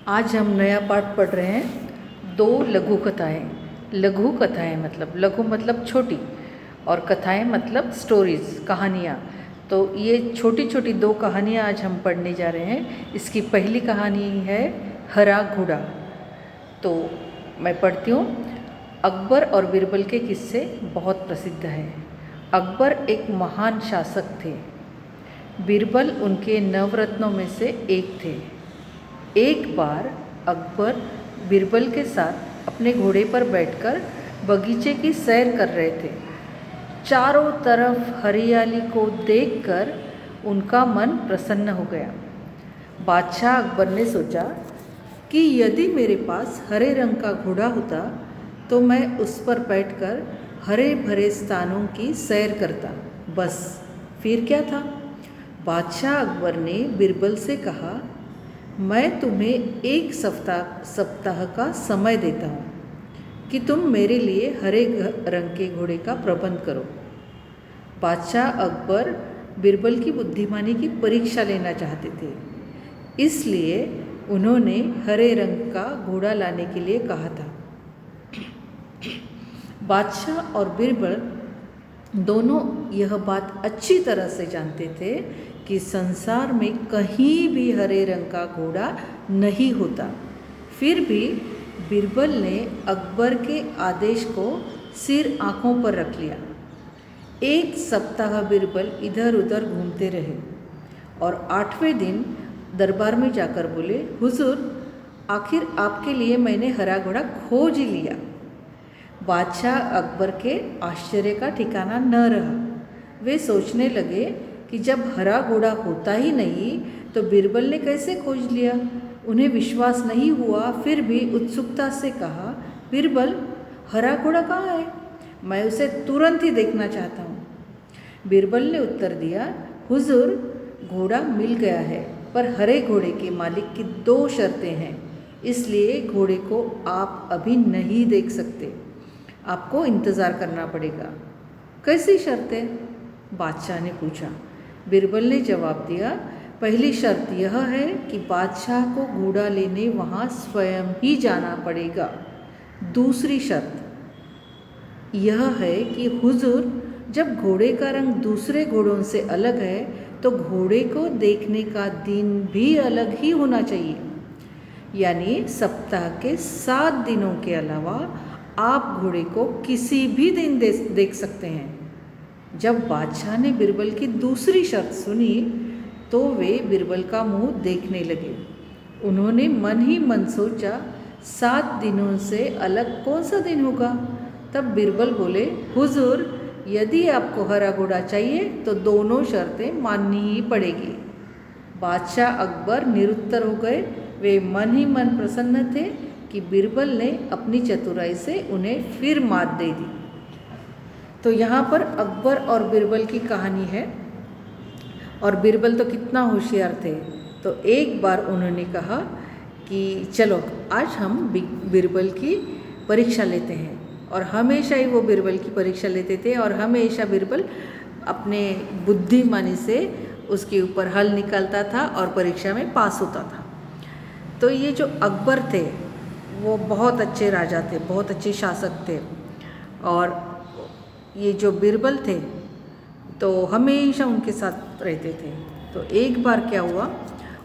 आज हम नया पाठ पढ़ रहे हैं। दो लघु कथाएँ। लघु कथाएँ मतलब लघु मतलब छोटी, और कथाएँ मतलब स्टोरीज़, कहानियाँ। तो ये छोटी छोटी दो कहानियाँ आज हम पढ़ने जा रहे हैं। इसकी पहली कहानी है हरा घोड़ा। तो मैं पढ़ती हूँ। अकबर और बीरबल के किस्से बहुत प्रसिद्ध हैं। अकबर एक महान शासक थे। बीरबल उनके नवरत्नों में से एक थे। एक बार अकबर बीरबल के साथ अपने घोड़े पर बैठकर बगीचे की सैर कर रहे थे। चारों तरफ हरियाली को देखकर उनका मन प्रसन्न हो गया। बादशाह अकबर ने सोचा कि यदि मेरे पास हरे रंग का घोड़ा होता तो मैं उस पर बैठकर हरे भरे स्थानों की सैर करता। बस फिर क्या था। बादशाह अकबर ने बीरबल से कहा, मैं तुम्हें एक सप्ताह का समय देता हूँ कि तुम मेरे लिए हरे रंग के घोड़े का प्रबंध करो। बादशाह अकबर बीरबल की बुद्धिमानी की परीक्षा लेना चाहते थे, इसलिए उन्होंने हरे रंग का घोड़ा लाने के लिए कहा था। बादशाह और बीरबल दोनों यह बात अच्छी तरह से जानते थे कि संसार में कहीं भी हरे रंग का घोड़ा नहीं होता। फिर भी बीरबल ने अकबर के आदेश को सिर आंखों पर रख लिया। एक सप्ताह बीरबल इधर उधर घूमते रहे और 8वें दिन दरबार में जाकर बोले, हुजूर, आखिर आपके लिए मैंने हरा घोड़ा खोज ही लिया। बादशाह अकबर के आश्चर्य का ठिकाना न रहा। वे सोचने लगे कि जब हरा घोड़ा होता ही नहीं तो बीरबल ने कैसे खोज लिया। उन्हें विश्वास नहीं हुआ, फिर भी उत्सुकता से कहा, बीरबल, हरा घोड़ा कहाँ है? मैं उसे तुरंत ही देखना चाहता हूँ। बीरबल ने उत्तर दिया, हुजूर, घोड़ा मिल गया है, पर हरे घोड़े के मालिक की 2 शर्तें हैं, इसलिए घोड़े को आप अभी नहीं देख सकते। आपको इंतज़ार करना पड़ेगा। कैसी शर्तें? बादशाह ने पूछा। बीरबल ने जवाब दिया, पहली शर्त यह है कि बादशाह को घोड़ा लेने वहाँ स्वयं ही जाना पड़ेगा। दूसरी शर्त यह है कि हुजूर, जब घोड़े का रंग दूसरे घोड़ों से अलग है तो घोड़े को देखने का दिन भी अलग ही होना चाहिए। यानी सप्ताह के 7 दिनों के अलावा आप घोड़े को किसी भी दिन देख सकते हैं। जब बादशाह ने बीरबल की दूसरी शर्त सुनी तो वे बीरबल का मुंह देखने लगे। उन्होंने मन ही मन सोचा, 7 दिनों से अलग कौन सा दिन होगा। तब बीरबल बोले, हुजूर, यदि आपको हरा घोड़ा चाहिए तो दोनों शर्तें माननी ही पड़ेगी। बादशाह अकबर निरुत्तर हो गए। वे मन ही मन प्रसन्न थे कि बीरबल ने अपनी चतुराई से उन्हें फिर मात दे दी। तो यहाँ पर अकबर और बीरबल की कहानी है। और बीरबल तो कितना होशियार थे। तो एक बार उन्होंने कहा कि चलो आज हम बीरबल की परीक्षा लेते हैं। और हमेशा ही वो बीरबल की परीक्षा लेते थे और हमेशा बीरबल अपने बुद्धिमानी से उसके ऊपर हल निकालता था और परीक्षा में पास होता था। तो ये जो अकबर थे वो बहुत अच्छे राजा थे, बहुत अच्छे शासक थे। और ये जो बीरबल थे तो हमेशा उनके साथ रहते थे। तो एक बार क्या हुआ,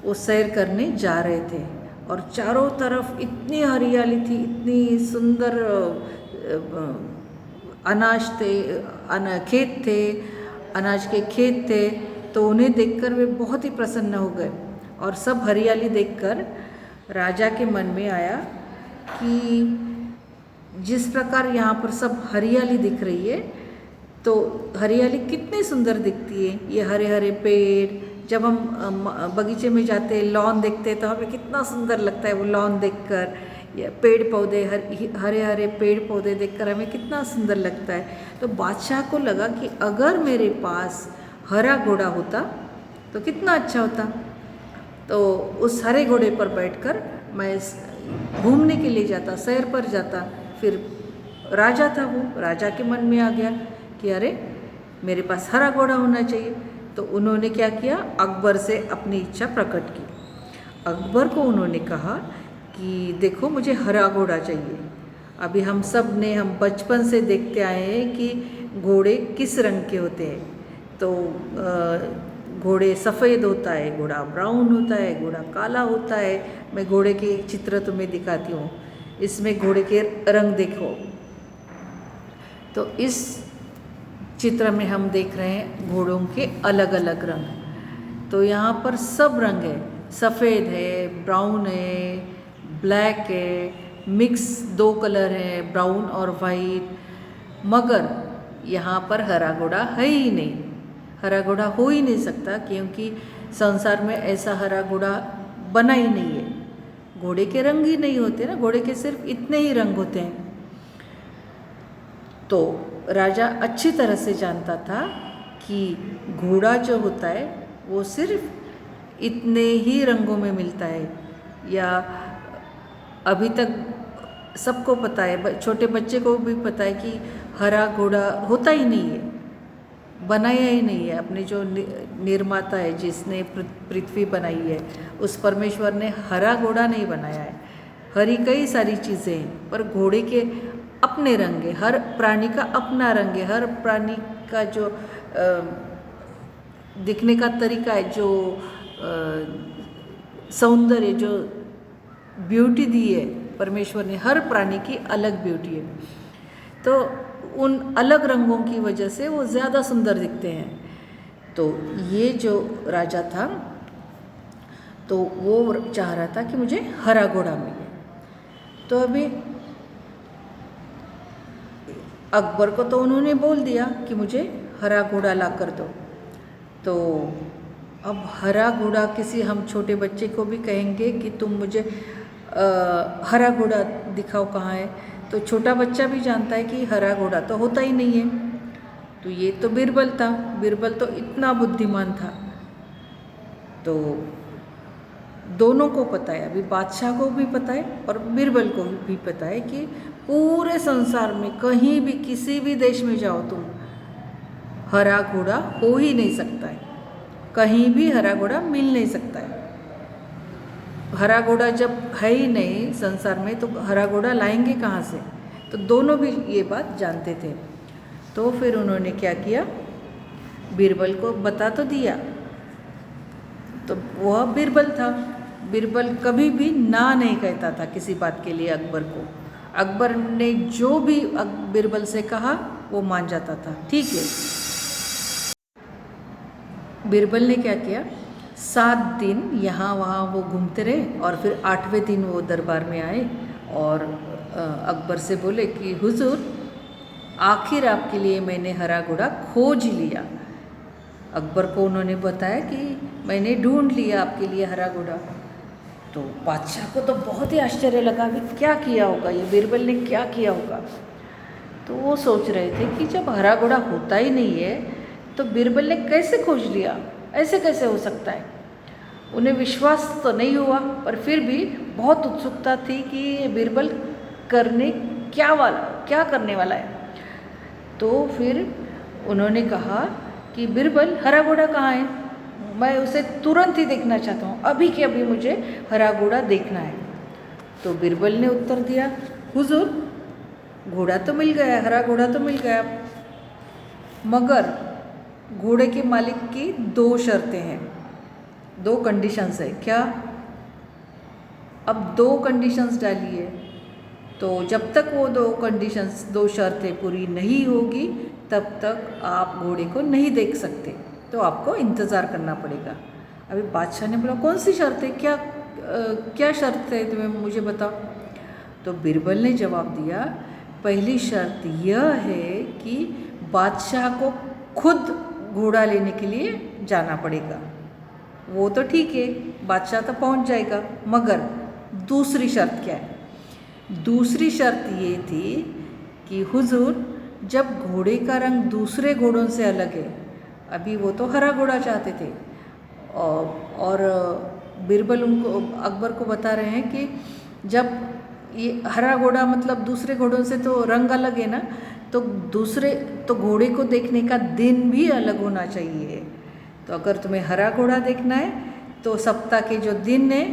वो सैर करने जा रहे थे और चारों तरफ इतनी हरियाली थी, इतनी सुंदर अनाज थे, खेत थे, अनाज के खेत थे। तो उन्हें देखकर वे बहुत ही प्रसन्न हो गए। और सब हरियाली देखकर राजा के मन में आया कि जिस प्रकार यहाँ पर सब हरियाली दिख रही है तो हरियाली कितनी सुंदर दिखती है। ये हरे हरे पेड़, जब हम बगीचे में जाते हैं, लॉन देखते हैं तो हमें कितना सुंदर लगता है वो लॉन देखकर। या पेड़ पौधे, हरे हरे पेड़ पौधे देखकर हमें कितना सुंदर लगता है। तो बादशाह को लगा कि अगर मेरे पास हरा घोड़ा होता तो कितना अच्छा होता। तो उस हरे घोड़े पर बैठकर मैं घूमने के लिए जाता, सैर पर जाता। फिर राजा था, वो राजा के मन में आ गया कि अरे, मेरे पास हरा घोड़ा होना चाहिए। तो उन्होंने क्या किया, अकबर से अपनी इच्छा प्रकट की। अकबर को उन्होंने कहा कि देखो मुझे हरा घोड़ा चाहिए। अभी हम बचपन से देखते आए हैं कि घोड़े किस रंग के होते हैं। तो घोड़े सफ़ेद होता है, घोड़ा ब्राउन होता है, घोड़ा काला होता है। मैं घोड़े के चित्र तुम्हें दिखाती हूँ। इसमें घोड़े के रंग देखो। तो इस चित्र में हम देख रहे हैं घोड़ों के अलग अलग रंग। तो यहाँ पर सब रंग है, सफ़ेद है, ब्राउन है, ब्लैक है, मिक्स 2 कलर है, ब्राउन और वाइट। मगर यहाँ पर हरा घोड़ा है ही नहीं। हरा घोड़ा हो ही नहीं सकता, क्योंकि संसार में ऐसा हरा घोड़ा बना ही नहीं है। घोड़े के रंग ही नहीं होते ना, घोड़े के सिर्फ इतने ही रंग होते हैं। तो राजा अच्छी तरह से जानता था कि घोड़ा जो होता है वो सिर्फ इतने ही रंगों में मिलता है। या अभी तक सबको पता है, छोटे बच्चे को भी पता है कि हरा घोड़ा होता ही नहीं है, बनाया ही नहीं है। अपने जो निर्माता है, जिसने पृथ्वी बनाई है, उस परमेश्वर ने हरा घोड़ा नहीं बनाया है। हरी कई सारी चीज़ें हैं, पर घोड़े के अपने रंग है। हर प्राणी का अपना रंग है। हर प्राणी का जो दिखने का तरीका है, जो सौंदर्य, जो ब्यूटी दी है परमेश्वर ने, हर प्राणी की अलग ब्यूटी है। तो उन अलग रंगों की वजह से वो ज़्यादा सुंदर दिखते हैं। तो ये जो राजा था, तो वो चाह रहा था कि मुझे हरा घोड़ा मिले। तो अभी अकबर को तो उन्होंने बोल दिया कि मुझे हरा घोड़ा ला कर दो। तो अब हरा घोड़ा किसी हम छोटे बच्चे को भी कहेंगे कि तुम मुझे हरा घोड़ा दिखाओ कहाँ है, तो छोटा बच्चा भी जानता है कि हरा घोड़ा तो होता ही नहीं है। तो ये तो बीरबल था। बीरबल तो इतना बुद्धिमान था। तो दोनों को पता है, अभी बादशाह को भी पता है और बीरबल को भी पता है कि पूरे संसार में कहीं भी किसी भी देश में जाओ तुम, हरा घोड़ा हो ही नहीं सकता है। कहीं भी हरा घोड़ा मिल नहीं सकता है। हरा घोड़ा जब है ही नहीं संसार में, तो हरा घोड़ा लाएंगे कहाँ से? तो दोनों भी ये बात जानते थे। तो फिर उन्होंने क्या किया, बीरबल को बता तो दिया। तो वह बीरबल था। बीरबल कभी भी ना नहीं कहता था किसी बात के लिए अकबर को। अकबर ने जो भी बीरबल से कहा वो मान जाता था। ठीक है। बीरबल ने क्या किया, 7 दिन यहाँ वहाँ वो घूमते रहे और फिर 8वें दिन वो दरबार में आए और अकबर से बोले कि हुजूर, आखिर आपके लिए मैंने हरा घोड़ा खोज लिया। अकबर को उन्होंने बताया कि मैंने ढूंढ लिया आपके लिए हरा घोड़ा। तो बादशाह को तो बहुत ही आश्चर्य लगा कि क्या किया होगा, ये बीरबल ने क्या किया होगा। तो वो सोच रहे थे कि जब हरा घोड़ा होता ही नहीं है तो बीरबल ने कैसे खोज लिया, ऐसे कैसे हो सकता है। उन्हें विश्वास तो नहीं हुआ, पर फिर भी बहुत उत्सुकता थी कि ये बीरबल क्या करने वाला है। तो फिर उन्होंने कहा कि बीरबल, हरा घोड़ा कहाँ है? मैं उसे तुरंत ही देखना चाहता हूँ, अभी के अभी मुझे हरा घोड़ा देखना है। तो बीरबल ने उत्तर दिया, हुजूर, घोड़ा तो मिल गया, हरा घोड़ा तो मिल गया, मगर घोड़े के मालिक की 2 शर्तें हैं, 2 कंडीशंस है। क्या? अब 2 कंडीशंस डाली है, तो जब तक वो 2 शर्तें पूरी नहीं होगी तब तक आप घोड़े को नहीं देख सकते, तो आपको इंतज़ार करना पड़ेगा। अभी बादशाह ने बोला, कौन सी शर्त है? क्या शर्त है तुम्हें, मुझे बताओ। तो बीरबल ने जवाब दिया, पहली शर्त यह है कि बादशाह को खुद घोड़ा लेने के लिए जाना पड़ेगा। वो तो ठीक है, बादशाह तो पहुंच जाएगा, मगर दूसरी शर्त क्या है? दूसरी शर्त ये थी कि हुजूर, जब घोड़े का रंग दूसरे घोड़ों से अलग है, अभी वो तो हरा घोड़ा चाहते थे और बीरबल उनको, अकबर को बता रहे हैं कि जब ये हरा घोड़ा मतलब दूसरे घोड़ों से तो रंग अलग है ना, तो घोड़े को देखने का दिन भी अलग होना चाहिए। तो अगर तुम्हें हरा घोड़ा देखना है तो सप्ताह के जो दिन है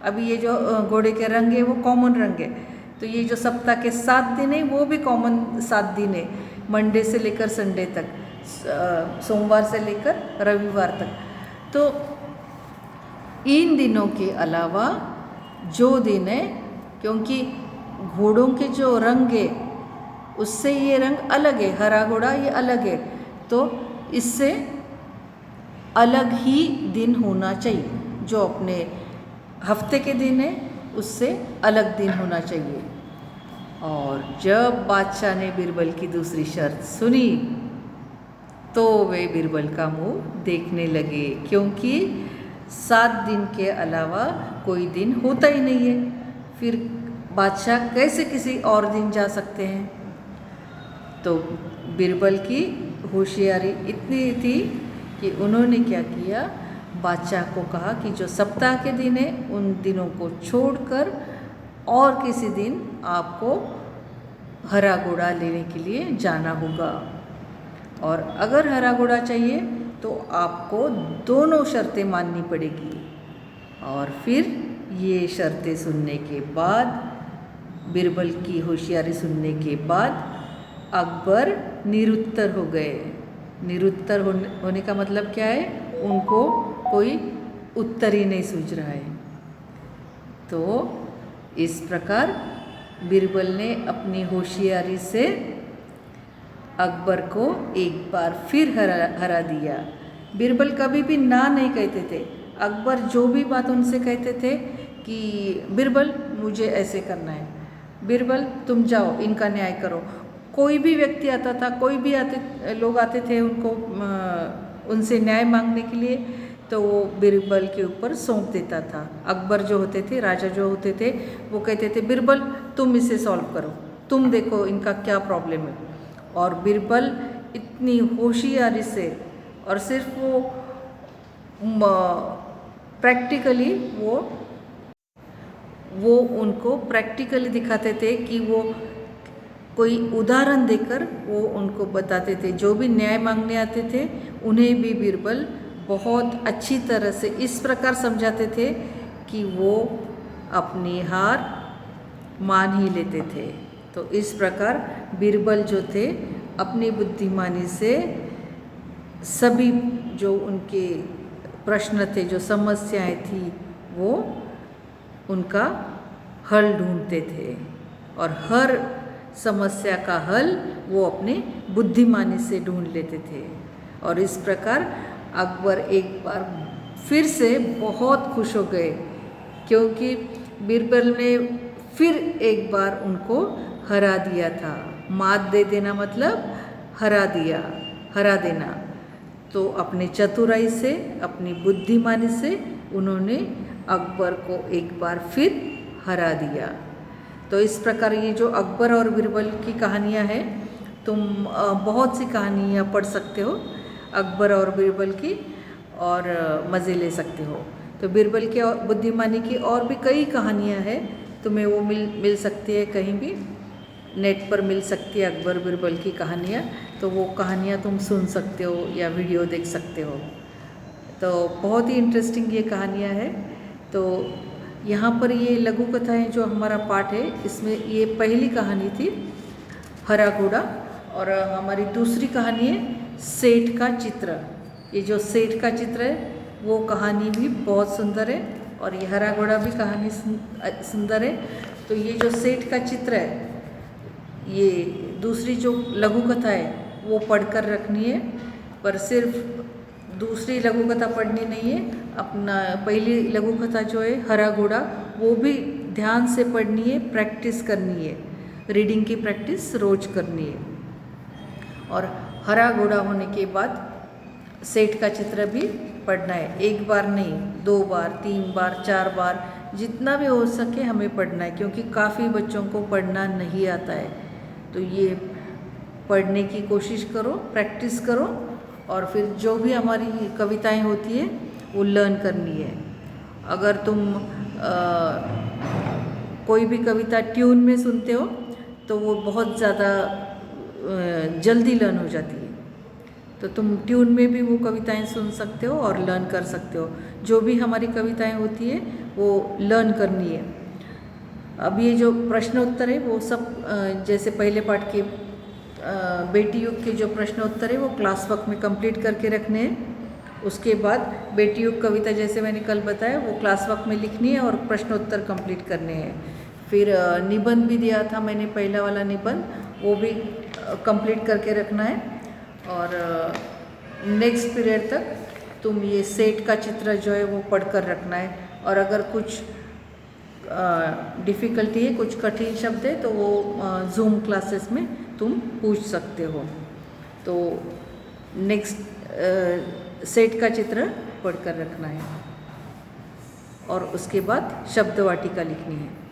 अभी ये जो घोड़े के रंग है वो कॉमन रंग है, तो ये जो सप्ताह के 7 दिन है वो भी कॉमन 7 दिन है, मंडे से लेकर संडे तक, सोमवार से लेकर रविवार तक। तो इन दिनों के अलावा जो दिन है, क्योंकि घोड़ों के जो रंग है उससे ये रंग अलग है, हरा घोड़ा ये अलग है, तो इससे अलग ही दिन होना चाहिए। जो अपने हफ्ते के दिन है उससे अलग दिन होना चाहिए। और जब बादशाह ने बीरबल की दूसरी शर्त सुनी तो वे बीरबल का मुंह देखने लगे, क्योंकि 7 दिन के अलावा कोई दिन होता ही नहीं है, फिर बादशाह कैसे किसी और दिन जा सकते हैं। तो बीरबल की होशियारी इतनी थी कि उन्होंने क्या किया, बादशाह को कहा कि जो सप्ताह के दिन है उन दिनों को छोड़कर और किसी दिन आपको हरा घोड़ा लेने के लिए जाना होगा, और अगर हरा घोड़ा चाहिए तो आपको दोनों शर्तें माननी पड़ेगी। और फिर ये शर्तें सुनने के बाद, बीरबल की होशियारी सुनने के बाद अकबर निरुत्तर हो गए। निरुत्तर होने का मतलब क्या है, उनको कोई उत्तर ही नहीं सूझ रहा है। तो इस प्रकार बीरबल ने अपनी होशियारी से अकबर को एक बार फिर हरा दिया। बीरबल कभी भी ना नहीं कहते थे। अकबर जो भी बात उनसे कहते थे कि बीरबल मुझे ऐसे करना है, बीरबल तुम जाओ इनका न्याय करो। कोई भी व्यक्ति आता था, कोई भी लोग आते थे उनको उनसे न्याय मांगने के लिए, तो वो बीरबल के ऊपर सौंप देता था। अकबर जो होते थे, राजा जो होते थे, वो कहते थे बीरबल तुम इसे सॉल्व करो, तुम देखो इनका क्या प्रॉब्लम है। और बीरबल इतनी होशियारी से, और सिर्फ वो प्रैक्टिकली वो उनको प्रैक्टिकली दिखाते थे कि वो कोई उदाहरण देकर वो उनको बताते थे। जो भी न्याय मांगने आते थे उन्हें भी बीरबल बहुत अच्छी तरह से इस प्रकार समझाते थे कि वो अपनी हार मान ही लेते थे। तो इस प्रकार बीरबल जो थे अपनी बुद्धिमानी से सभी जो उनके प्रश्न थे, जो समस्याएं थी, वो उनका हल ढूंढते थे, और हर समस्या का हल वो अपने बुद्धिमानी से ढूंढ लेते थे। और इस प्रकार अकबर एक बार फिर से बहुत खुश हो गए, क्योंकि बीरबल ने फिर एक बार उनको हरा दिया था। मात दे देना मतलब हरा देना। तो अपनी चतुराई से, अपनी बुद्धिमानी से उन्होंने अकबर को एक बार फिर हरा दिया। तो इस प्रकार ये जो अकबर और बीरबल की कहानियाँ हैं, तुम बहुत सी कहानियाँ पढ़ सकते हो अकबर और बीरबल की, और मज़े ले सकते हो। तो बीरबल के और बुद्धिमानी की और भी कई कहानियाँ हैं, तुम्हें वो मिल सकती है, कहीं भी नेट पर मिल सकती है अकबर बीरबल की कहानियाँ। तो वो कहानियाँ तुम सुन सकते हो या वीडियो देख सकते हो। तो बहुत ही इंटरेस्टिंग ये कहानियाँ हैं। तो यहाँ पर ये लघु कथाएँ जो हमारा पाठ है, इसमें ये पहली कहानी थी हरा घोड़ा, और हमारी दूसरी कहानी है सेठ का चित्र। ये जो सेठ का चित्र है वो कहानी भी बहुत सुंदर है, और ये हरा घोड़ा भी कहानी सुंदर है। तो ये जो सेठ का चित्र है, ये दूसरी जो लघु कथा है वो पढ़कर रखनी है, पर सिर्फ दूसरी लघु कथा पढ़नी नहीं है। अपना पहली लघु कथा जो है हरा घोड़ा, वो भी ध्यान से पढ़नी है, प्रैक्टिस करनी है, रीडिंग की प्रैक्टिस रोज करनी है। और हरा घोड़ा होने के बाद सेठ का चित्र भी पढ़ना है, एक बार नहीं, 2 बार, 3 बार, 4 बार, जितना भी हो सके हमें पढ़ना है, क्योंकि काफ़ी बच्चों को पढ़ना नहीं आता है। तो ये पढ़ने की कोशिश करो, प्रैक्टिस करो, और फिर जो भी हमारी कविताएं होती है वो लर्न करनी है। अगर तुम कोई भी कविता ट्यून में सुनते हो तो वो बहुत ज़्यादा जल्दी लर्न हो जाती है। तो तुम ट्यून में भी वो कविताएं सुन सकते हो और लर्न कर सकते हो। जो भी हमारी कविताएं होती है वो लर्न करनी है। अब ये जो प्रश्न उत्तर है वो सब जैसे पहले पाठ के बेटी युग के जो प्रश्न उत्तर है वो क्लास वर्क में कंप्लीट करके रखने हैं। उसके बाद बेटी युग कविता जैसे मैंने कल बताया वो क्लास वर्क में लिखनी है और प्रश्न उत्तर कंप्लीट करने हैं। फिर निबंध भी दिया था मैंने, पहला वाला निबंध वो भी कंप्लीट करके रखना है। और नेक्स्ट पीरियड तक तुम ये सेट का चित्र जो है वो पढ़कर रखना है। और अगर कुछ डिफ़िकल्टी है, कुछ कठिन शब्द है तो वो जूम क्लासेस में तुम पूछ सकते हो। तो नेक्स्ट सेट का चित्र पढ़कर रखना है और उसके बाद शब्द वाटिका लिखनी है।